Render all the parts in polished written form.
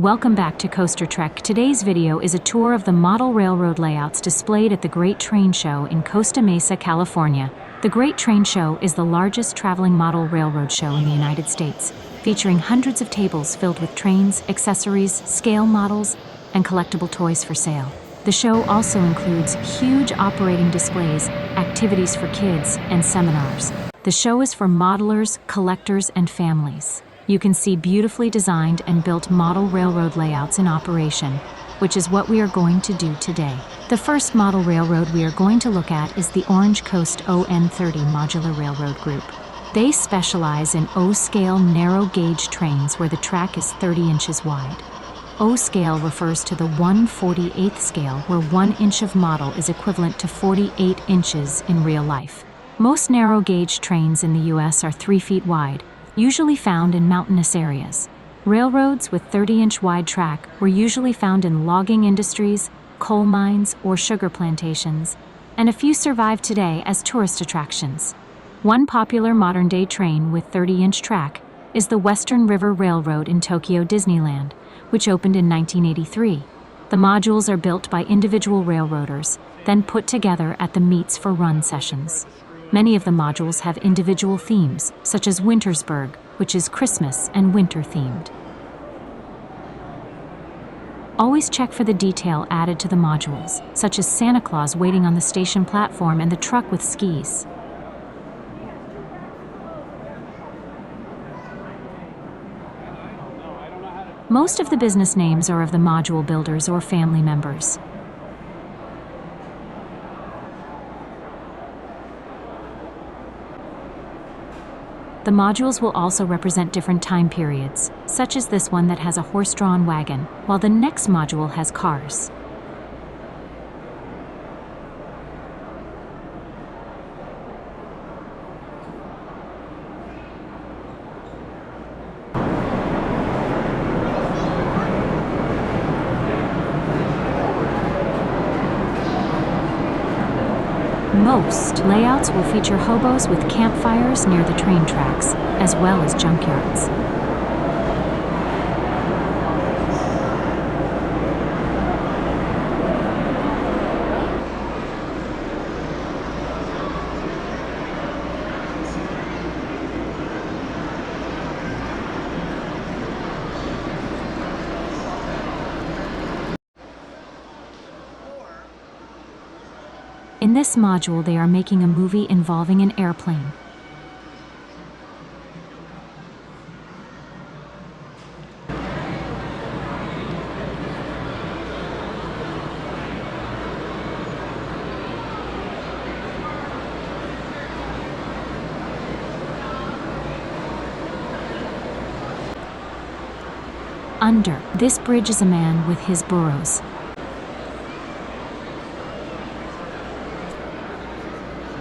Welcome back to Coaster Trek. Today's video is a tour of the model railroad layouts displayed at the Great Train Show in Costa Mesa, California. The Great Train Show is the largest traveling model railroad show in the United States, featuring hundreds of tables filled with trains, accessories, scale models, and collectible toys for sale. The show also includes huge operating displays, activities for kids, and seminars. The show is for modelers, collectors, and families. You can see beautifully designed and built model railroad layouts in operation, which is what we are going to do today. The first model railroad we are going to look at is the Orange Coast ON30 Modular Railroad Group. They specialize in O-scale narrow gauge trains where the track is 30 inches wide. O-scale refers to the 1/48th scale, where 1 inch of model is equivalent to 48 inches in real life. Most narrow gauge trains in the US are 3 feet wide, usually found in mountainous areas. Railroads with 30-inch wide track were usually found in logging industries, coal mines, or sugar plantations, and a few survive today as tourist attractions. One popular modern-day train with 30-inch track is the Western River Railroad in Tokyo Disneyland, which opened in 1983. The modules are built by individual railroaders, then put together at the meets for run sessions. Many of the modules have individual themes, such as Wintersburg, which is Christmas and winter themed. Always check for the detail added to the modules, such as Santa Claus waiting on the station platform and the truck with skis. Most of the business names are of the module builders or family members. The modules will also represent different time periods, such as this one that has a horse-drawn wagon, while the next module has cars. Most layouts will feature hobos with campfires near the train tracks, as well as junkyards. In this module, they are making a movie involving an airplane. Under this bridge is a man with his burros.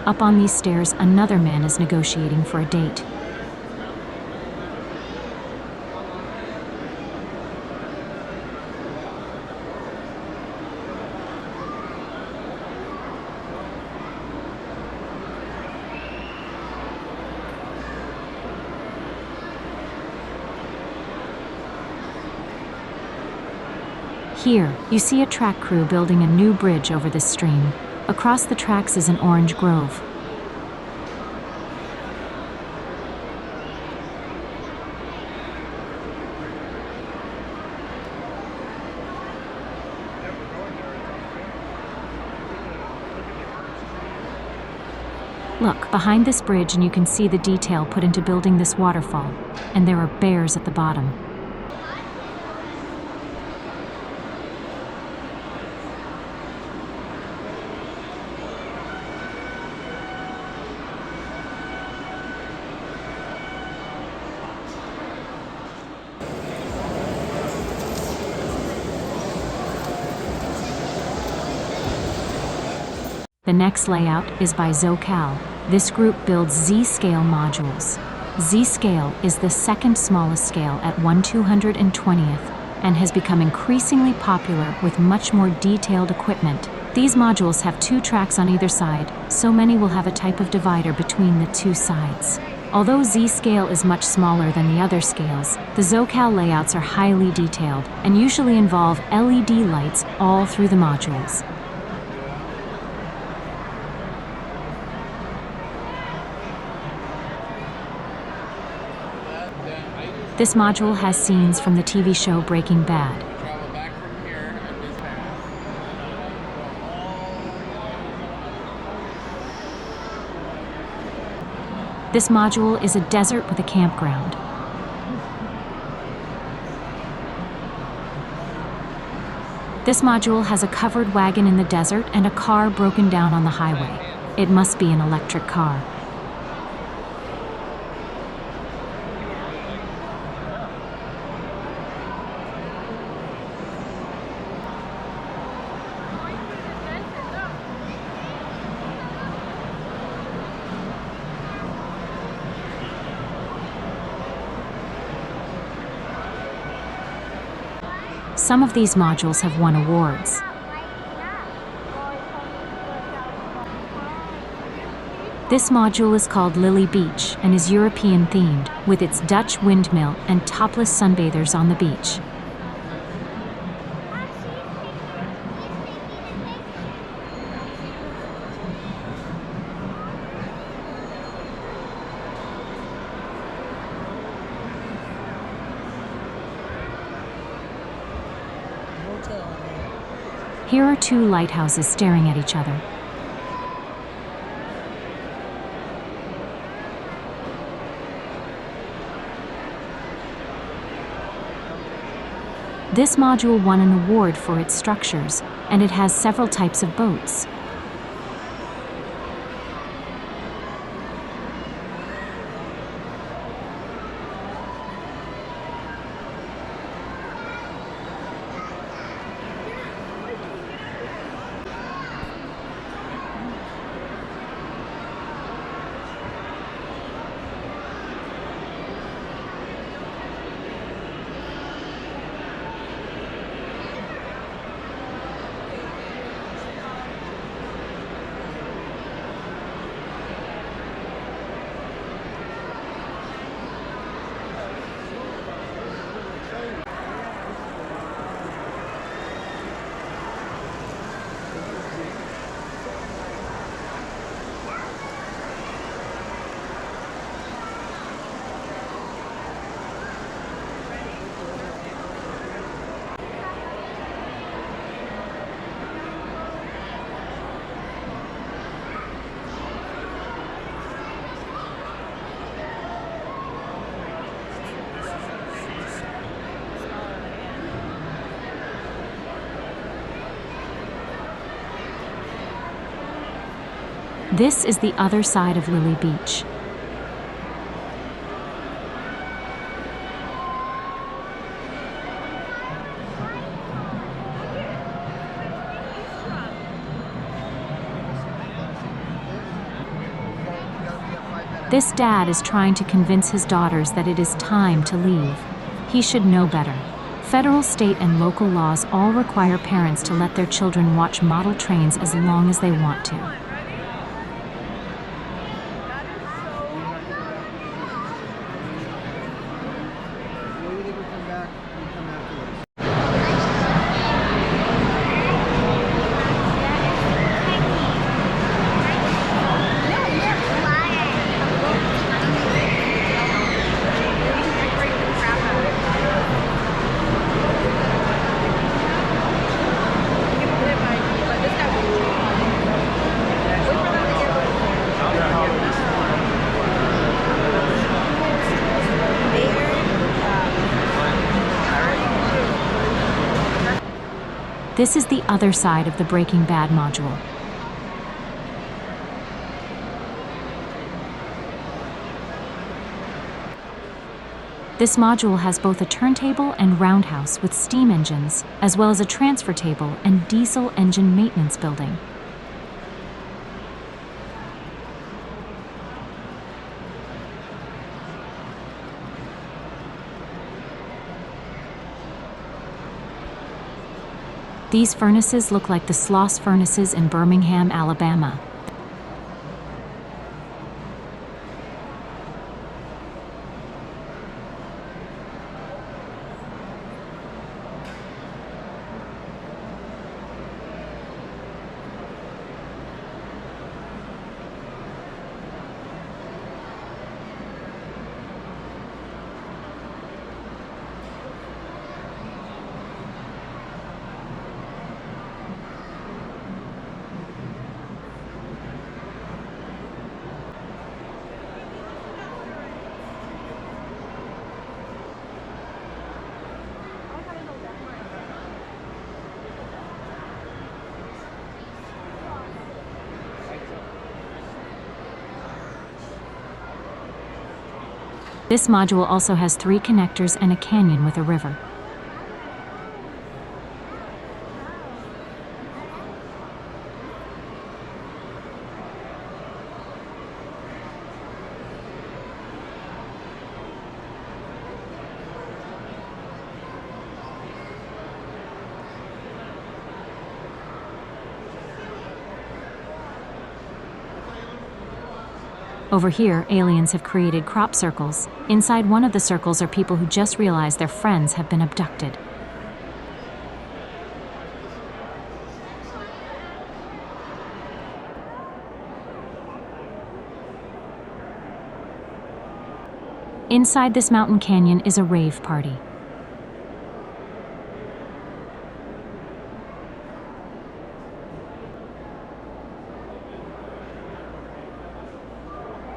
Up on these stairs, another man is negotiating for a date. Here, you see a track crew building a new bridge over this stream. Across the tracks is an orange grove. Look behind this bridge and you can see the detail put into building this waterfall, and there are bears at the bottom. The next layout is by ZOCAL. This group builds Z-scale modules. Z-scale is the second smallest scale at 1/220th and has become increasingly popular with much more detailed equipment. These modules have 2 tracks on either side, so many will have a type of divider between the 2 sides. Although Z-scale is much smaller than the other scales, the ZOCAL layouts are highly detailed and usually involve LED lights all through the modules. This module has scenes from the TV show Breaking Bad. This module is a desert with a campground. This module has a covered wagon in the desert and a car broken down on the highway. It must be an electric car. Some of these modules have won awards. This module is called Lily Beach and is European themed, with its Dutch windmill and topless sunbathers on the beach. Here are two lighthouses staring at each other. This module won an award for its structures, and it has several types of boats. This is the other side of Lily Beach. This dad is trying to convince his daughters that it is time to leave. He should know better. Federal, state, and local laws all require parents to let their children watch model trains as long as they want to. This is the other side of the Breaking Bad module. This module has both a turntable and roundhouse with steam engines, as well as a transfer table and diesel engine maintenance building. These furnaces look like the Sloss furnaces in Birmingham, Alabama. This module also has 3 connectors and a canyon with a river. Over here, aliens have created crop circles. Inside one of the circles are people who just realized their friends have been abducted. Inside this mountain canyon is a rave party.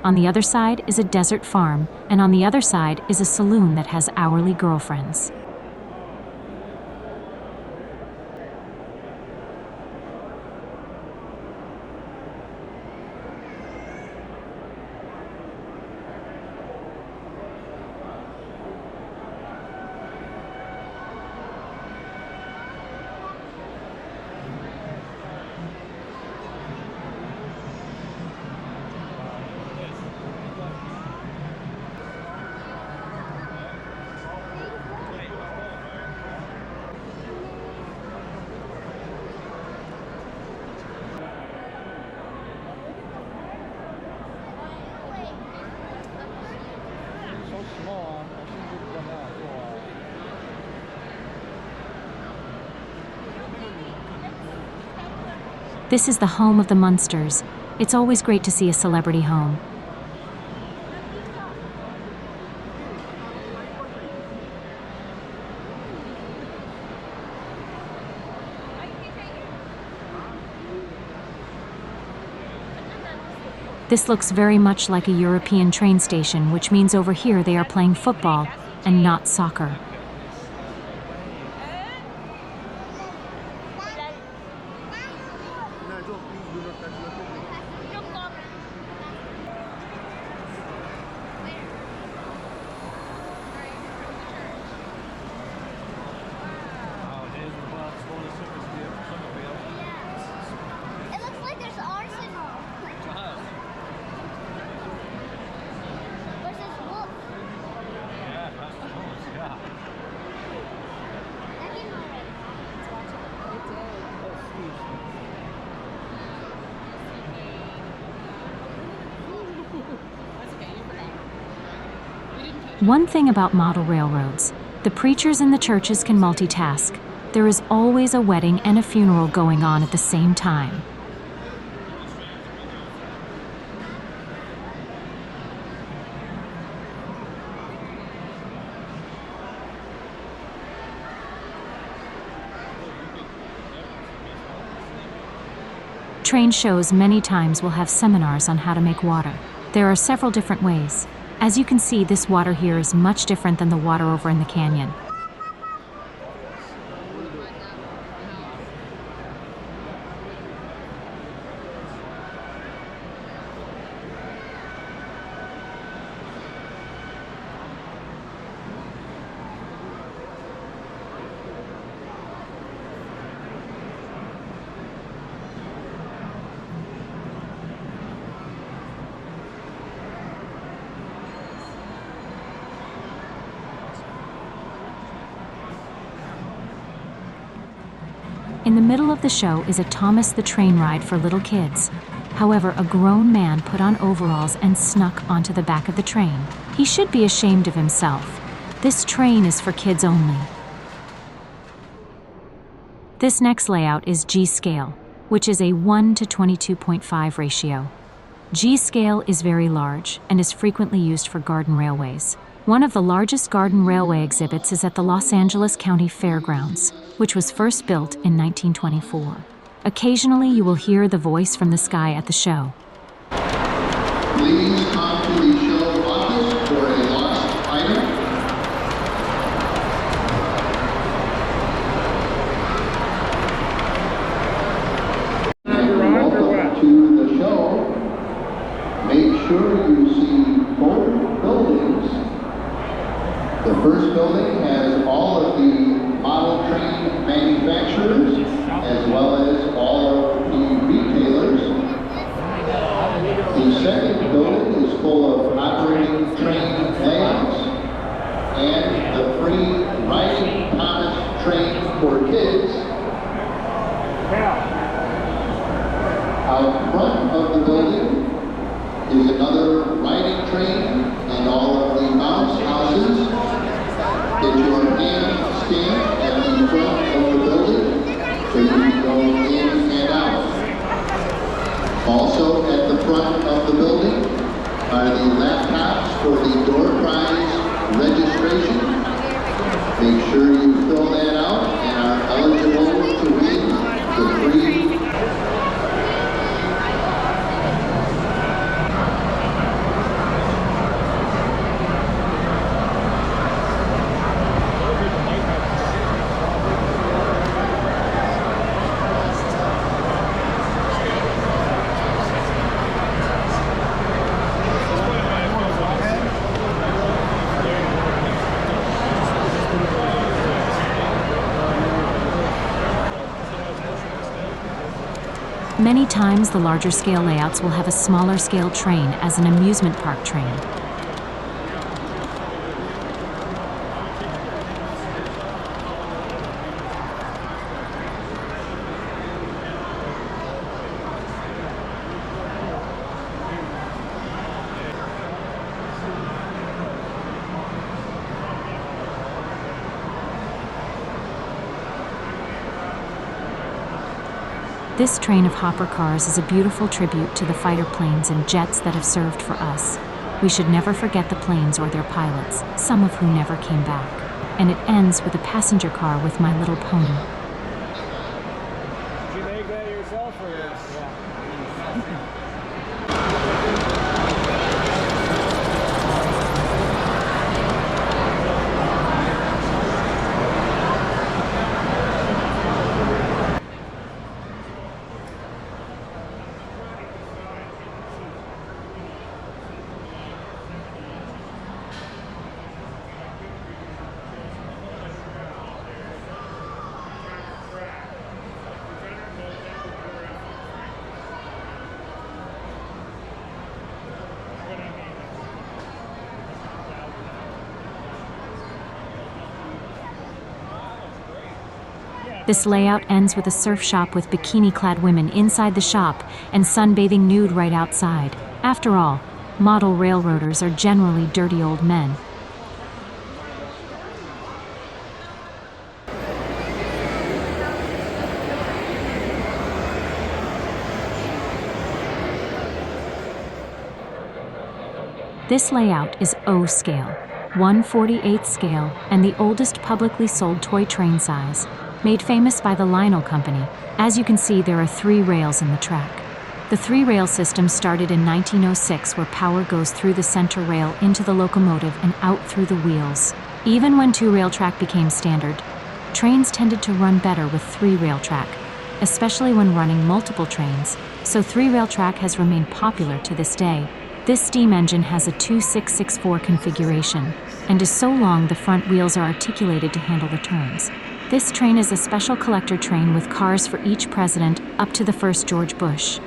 On the other side is a desert farm, and on the other side is a saloon that has hourly girlfriends. This is the home of the Munsters. It's always great to see a celebrity home. This looks very much like a European train station, which means over here they are playing football and not soccer. One thing about model railroads, the preachers in the churches can multitask. There is always a wedding and a funeral going on at the same time. Train shows many times will have seminars on how to make water. There are several different ways. As you can see, this water here is much different than the water over in the canyon. In the middle of the show is a Thomas the Train ride for little kids. However, a grown man put on overalls and snuck onto the back of the train. He should be ashamed of himself. This train is for kids only. This next layout is G-scale, which is a 1 to 22.5 ratio. G-scale is very large and is frequently used for garden railways. One of the largest garden railway exhibits is at the Los Angeles County Fairgrounds, which was first built in 1924. Occasionally, you will hear the voice from the sky at the show. Please come to the show office for a lost item. Welcome to the show. Make sure you see both buildings building has all of the model train manufacturers as well as all of the retailers. The second building is full of operating train layouts and the free riding Thomas train for kids. Out front of the building is another riding train and all of the bounce houses. Get your hand stamped at the front of the building so you can go in and out. Also at the front of the building are the laptops for the door prize registration. Make sure you fill that out and are eligible to win the free. Many times, the larger scale layouts will have a smaller scale train as an amusement park train. This train of hopper cars is a beautiful tribute to the fighter planes and jets that have served for us. We should never forget the planes or their pilots, some of whom never came back. And it ends with a passenger car with My Little Pony. Did you make that yourself or? Yeah. This layout ends with a surf shop with bikini-clad women inside the shop and sunbathing nude right outside. After all, model railroaders are generally dirty old men. This layout is O scale, 1/48 scale, and the oldest publicly sold toy train size, made famous by the Lionel Company. As you can see, there are 3 rails in the track. The 3-rail system started in 1906, where power goes through the center rail into the locomotive and out through the wheels. Even when 2-rail track became standard, trains tended to run better with 3-rail track, especially when running multiple trains, so 3-rail track has remained popular to this day. This steam engine has a 2664 configuration, and is so long the front wheels are articulated to handle the turns. This train is a special collector train with cars for each president up to the first George Bush.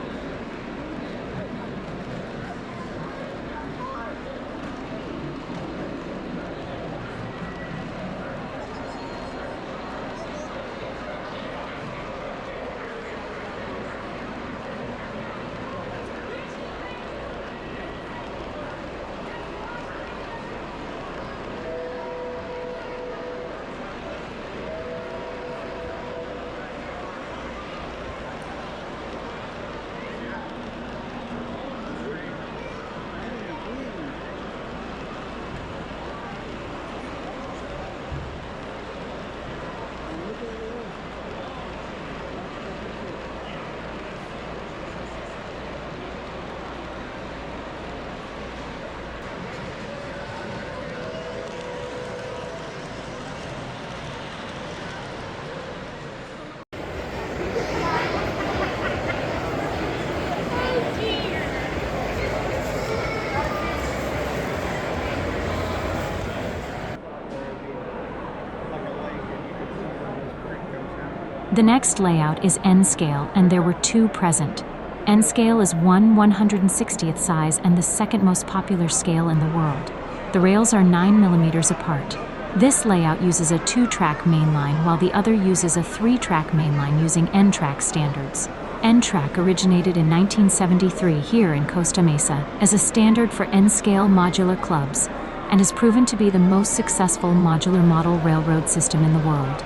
The next layout is N-scale, and there were two present. N-scale is 1/160th size and the second most popular scale in the world. The rails are 9 millimeters apart. This layout uses a 2-track mainline, while the other uses a 3-track mainline using N-track standards. N-track originated in 1973 here in Costa Mesa as a standard for N-scale modular clubs and has proven to be the most successful modular model railroad system in the world.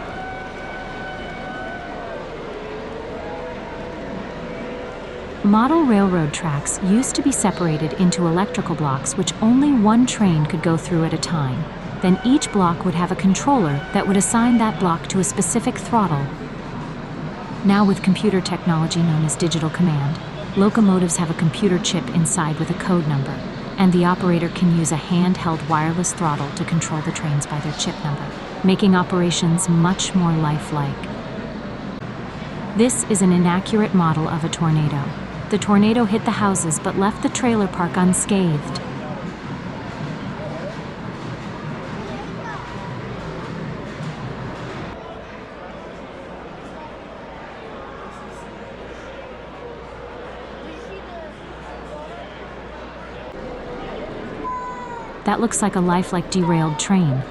Model railroad tracks used to be separated into electrical blocks which only one train could go through at a time. Then each block would have a controller that would assign that block to a specific throttle. Now with computer technology known as digital command, locomotives have a computer chip inside with a code number, and the operator can use a handheld wireless throttle to control the trains by their chip number, making operations much more lifelike. This is an inaccurate model of a tornado. The tornado hit the houses but left the trailer park unscathed. That looks like a lifelike derailed train.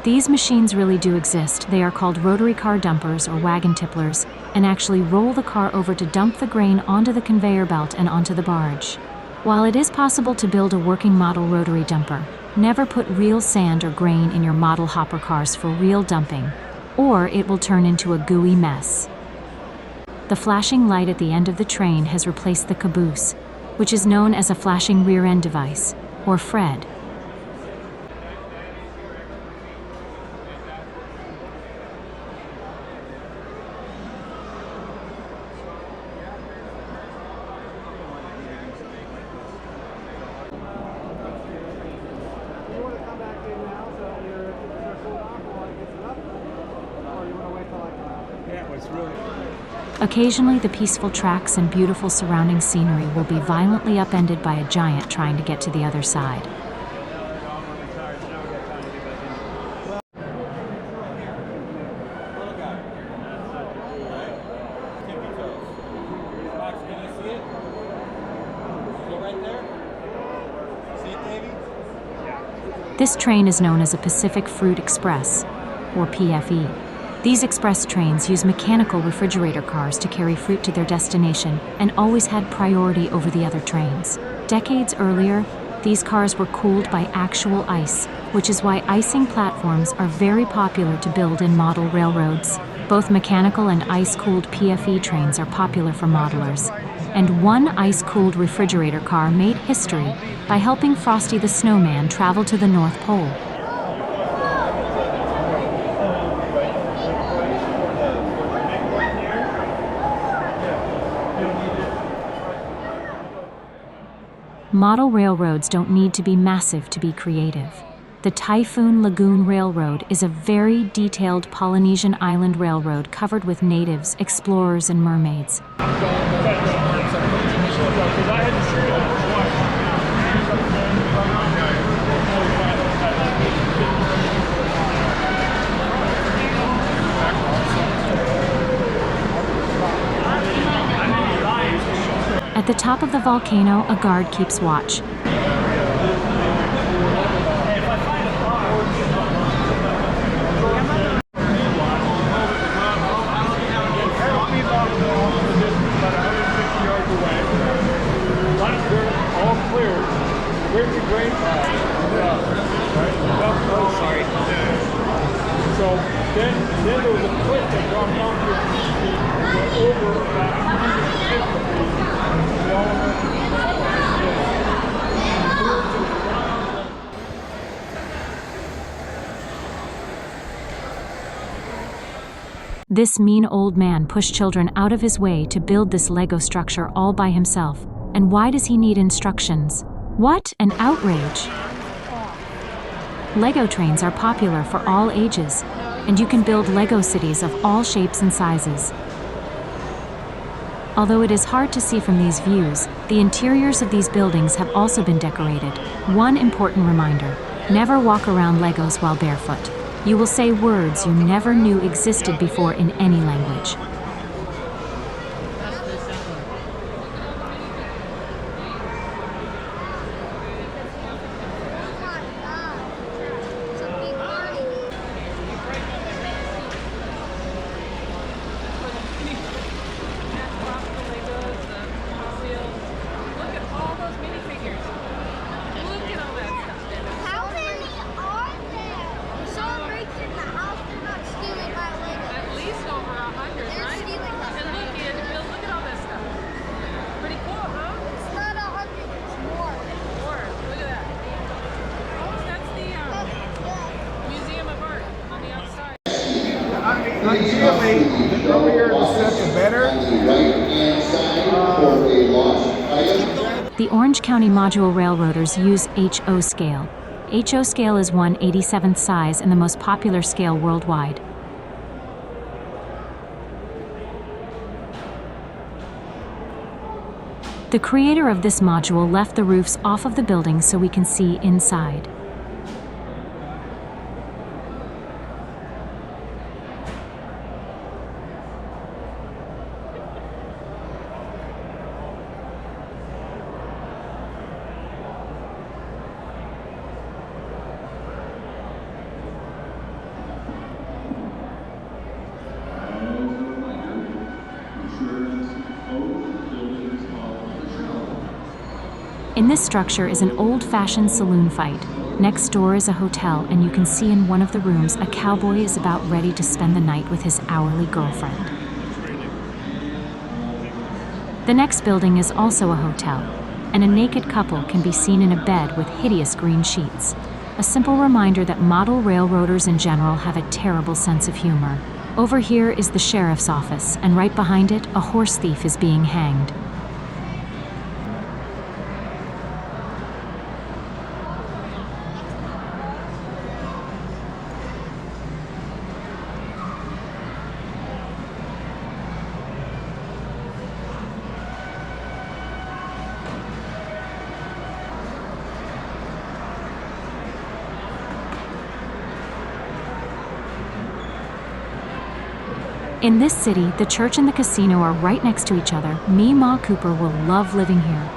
These machines really do exist. They are called rotary car dumpers or wagon tipplers, and actually roll the car over to dump the grain onto the conveyor belt and onto the barge. While it is possible to build a working model rotary dumper, never put real sand or grain in your model hopper cars for real dumping, or it will turn into a gooey mess. The flashing light at the end of the train has replaced the caboose, which is known as a flashing rear end device, or FRED. Occasionally, the peaceful tracks and beautiful surrounding scenery will be violently upended by a giant trying to get to the other side. This train is known as a Pacific Fruit Express, or PFE. These express trains use mechanical refrigerator cars to carry fruit to their destination and always had priority over the other trains. Decades earlier, these cars were cooled by actual ice, which is why icing platforms are very popular to build in model railroads. Both mechanical and ice-cooled PFE trains are popular for modelers. And one ice-cooled refrigerator car made history by helping Frosty the Snowman travel to the North Pole. Model railroads don't need to be massive to be creative. The Typhoon Lagoon Railroad is a very detailed Polynesian island railroad covered with natives, explorers, and mermaids. At the top of the volcano, a guard keeps watch. So then there was a cliff that dropped off over about 150 feet. This mean old man pushed children out of his way to build this Lego structure all by himself. And why does he need instructions? What an outrage! Lego trains are popular for all ages, and you can build Lego cities of all shapes and sizes. Although it is hard to see from these views, the interiors of these buildings have also been decorated. One important reminder: never walk around Legos while barefoot. You will say words you never knew existed before in any language. Ideally, the earlier the set, the better. The Orange County Module Railroaders use HO scale. HO scale is 1/87th size and the most popular scale worldwide. The creator of this module left the roofs off of the building so we can see inside. In this structure is an old-fashioned saloon fight. Next door is a hotel, and you can see in one of the rooms a cowboy is about ready to spend the night with his hourly girlfriend. The next building is also a hotel, and a naked couple can be seen in a bed with hideous green sheets. A simple reminder that model railroaders in general have a terrible sense of humor. Over here is the sheriff's office, and right behind it, a horse thief is being hanged. In this city, the church and the casino are right next to each other. Me, Ma Cooper will love living here.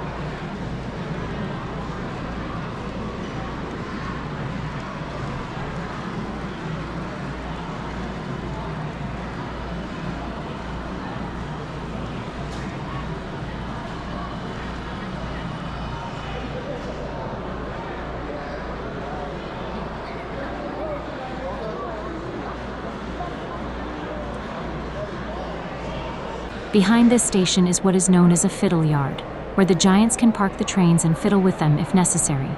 Behind this station is what is known as a fiddle yard, where the giants can park the trains and fiddle with them if necessary.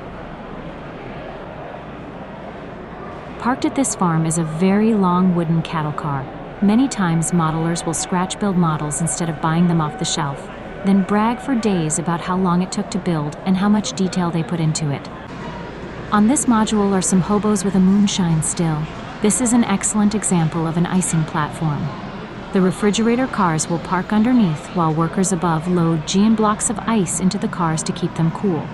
Parked at this farm is a very long wooden cattle car. Many times modelers will scratch-build models instead of buying them off the shelf, then brag for days about how long it took to build and how much detail they put into it. On this module are some hobos with a moonshine still. This is an excellent example of an icing platform. The refrigerator cars will park underneath while workers above load giant blocks of ice into the cars to keep them cool.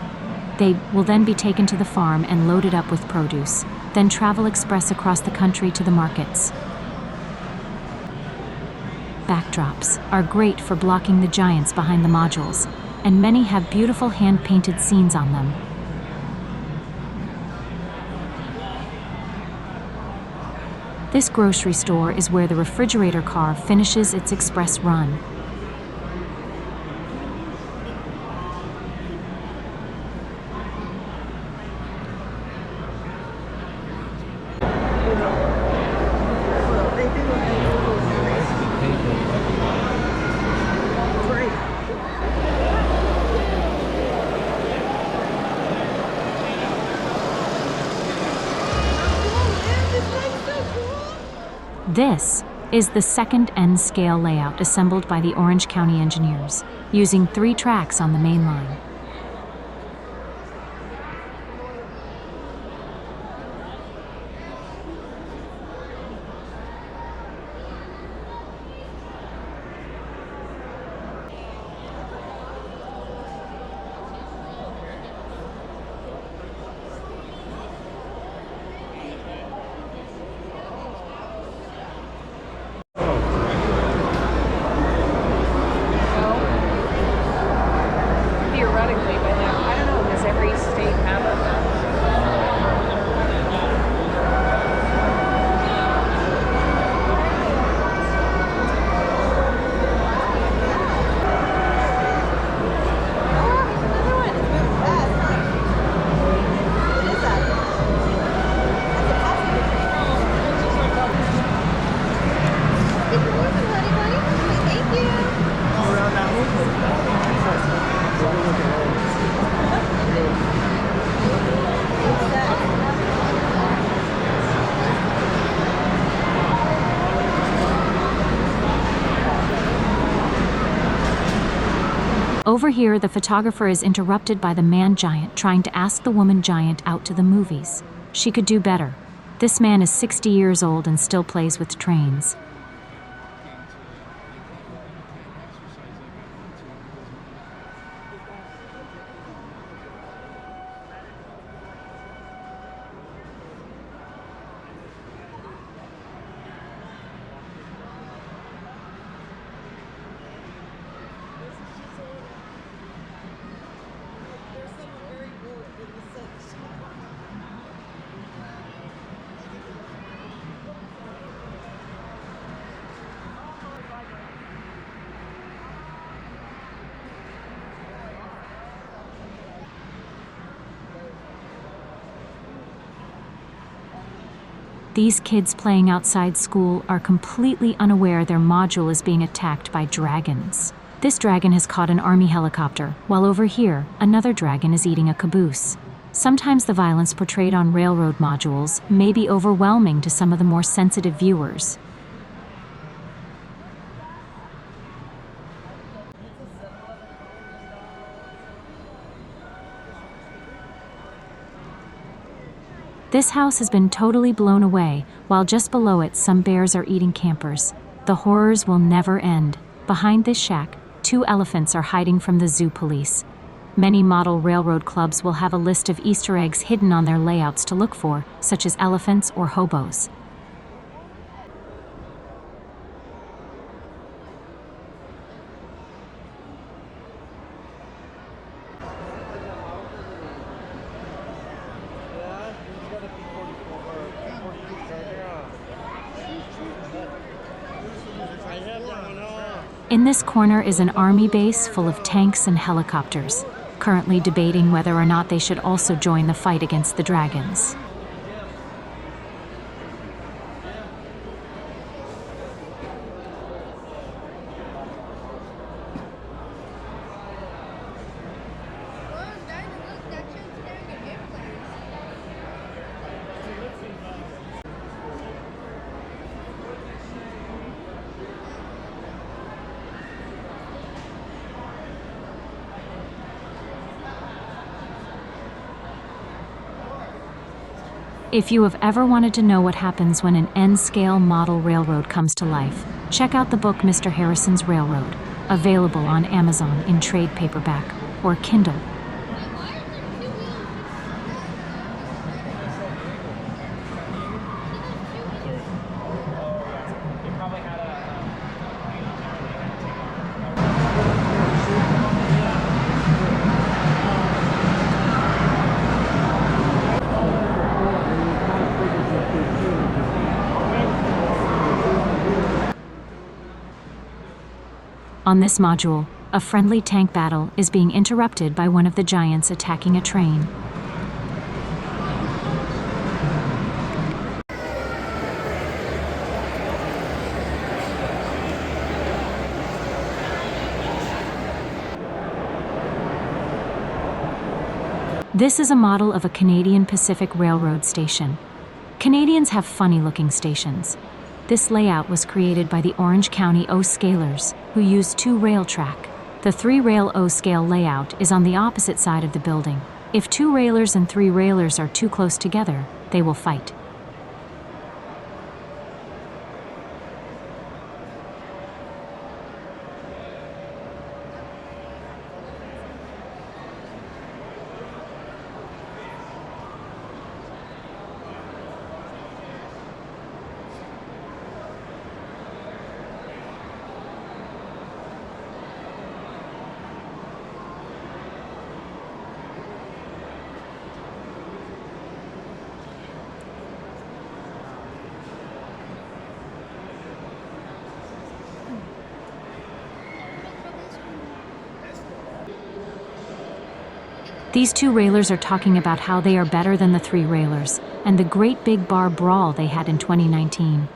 They will then be taken to the farm and loaded up with produce, then travel express across the country to the markets. Backdrops are great for blocking the giants behind the modules, and many have beautiful hand-painted scenes on them. This grocery store is where the refrigerator car finishes its express run. This is the second N-scale layout assembled by the Orange County engineers, using 3 tracks on the main line. Theoretically, but now, I don't know, does every state have a Over here, the photographer is interrupted by the man giant trying to ask the woman giant out to the movies. She could do better. This man is 60 years old and still plays with trains. These kids playing outside school are completely unaware their module is being attacked by dragons. This dragon has caught an army helicopter, while over here, another dragon is eating a caboose. Sometimes the violence portrayed on railroad modules may be overwhelming to some of the more sensitive viewers. This house has been totally blown away, while just below it some bears are eating campers. The horrors will never end. Behind this shack, 2 elephants are hiding from the zoo police. Many model railroad clubs will have a list of Easter eggs hidden on their layouts to look for, such as elephants or hobos. In this corner is an army base full of tanks and helicopters, currently debating whether or not they should also join the fight against the dragons. If you have ever wanted to know what happens when an N-scale model railroad comes to life, check out the book Mr. Harrison's Railroad, available on Amazon in trade paperback or Kindle. On this module, a friendly tank battle is being interrupted by one of the giants attacking a train. This is a model of a Canadian Pacific Railroad station. Canadians have funny-looking stations. This layout was created by the Orange County O-Scalers, who used 2 rail track. The 3-rail O-scale layout is on the opposite side of the building. If 2 railers and 3 railers are too close together, they will fight. These 2 railers are talking about how they are better than the 3 railers, and the great big bar brawl they had in 2019.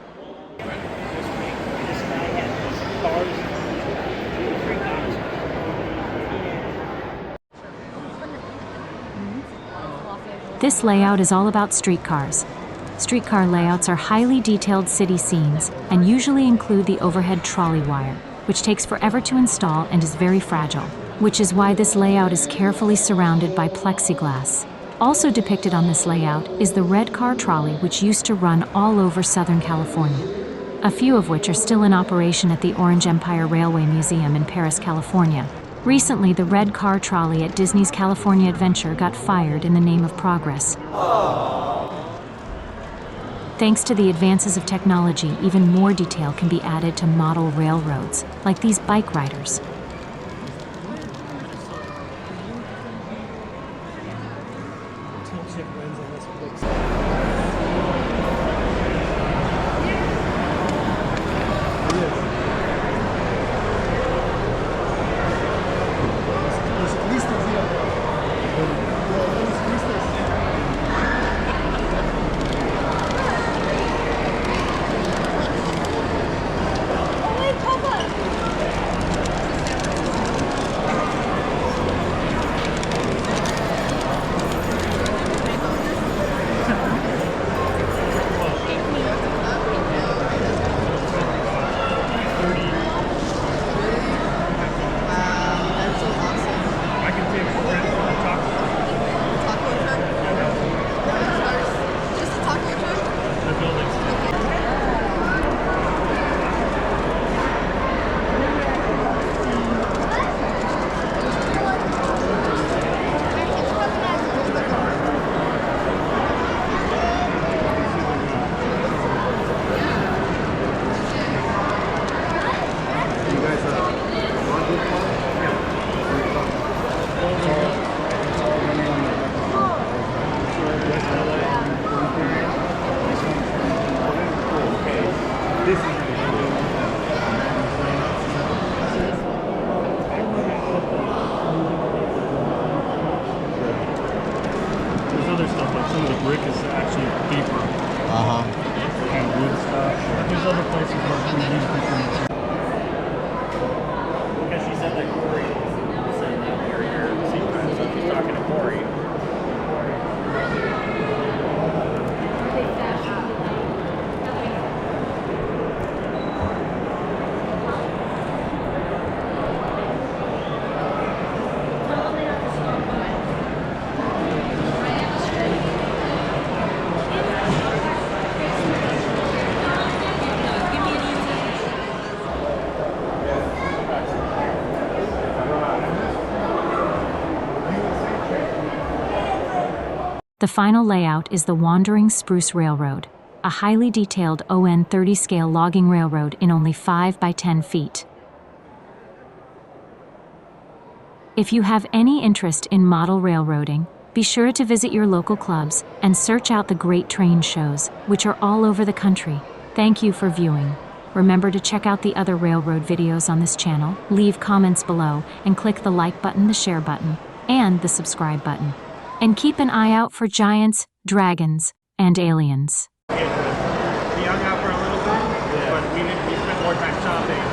This layout is all about streetcars. Streetcar layouts are highly detailed city scenes and usually include the overhead trolley wire, which takes forever to install and is very fragile, which is why this layout is carefully surrounded by plexiglass. Also depicted on this layout is the red car trolley, which used to run all over Southern California, a few of which are still in operation at the Orange Empire Railway Museum in Paris, California. Recently, the red car trolley at Disney's California Adventure got fired in the name of progress. Thanks to the advances of technology, even more detail can be added to model railroads, like these bike riders. Some of the brick is actually paper. And wood stuff. There's other places where we use different materials. Because she said that Corey said that area sequence, so she's talking to Corey. The final layout is the Wandering Spruce Railroad, a highly detailed ON 30 scale logging railroad in only 5 by 10 feet. If you have any interest in model railroading, be sure to visit your local clubs and search out the great train shows, which are all over the country. Thank you for viewing. Remember to check out the other railroad videos on this channel, leave comments below, and click the like button, the share button, and the subscribe button. And keep an eye out for giants, dragons, and aliens. We hung out for a little bit, but we spent more time shopping.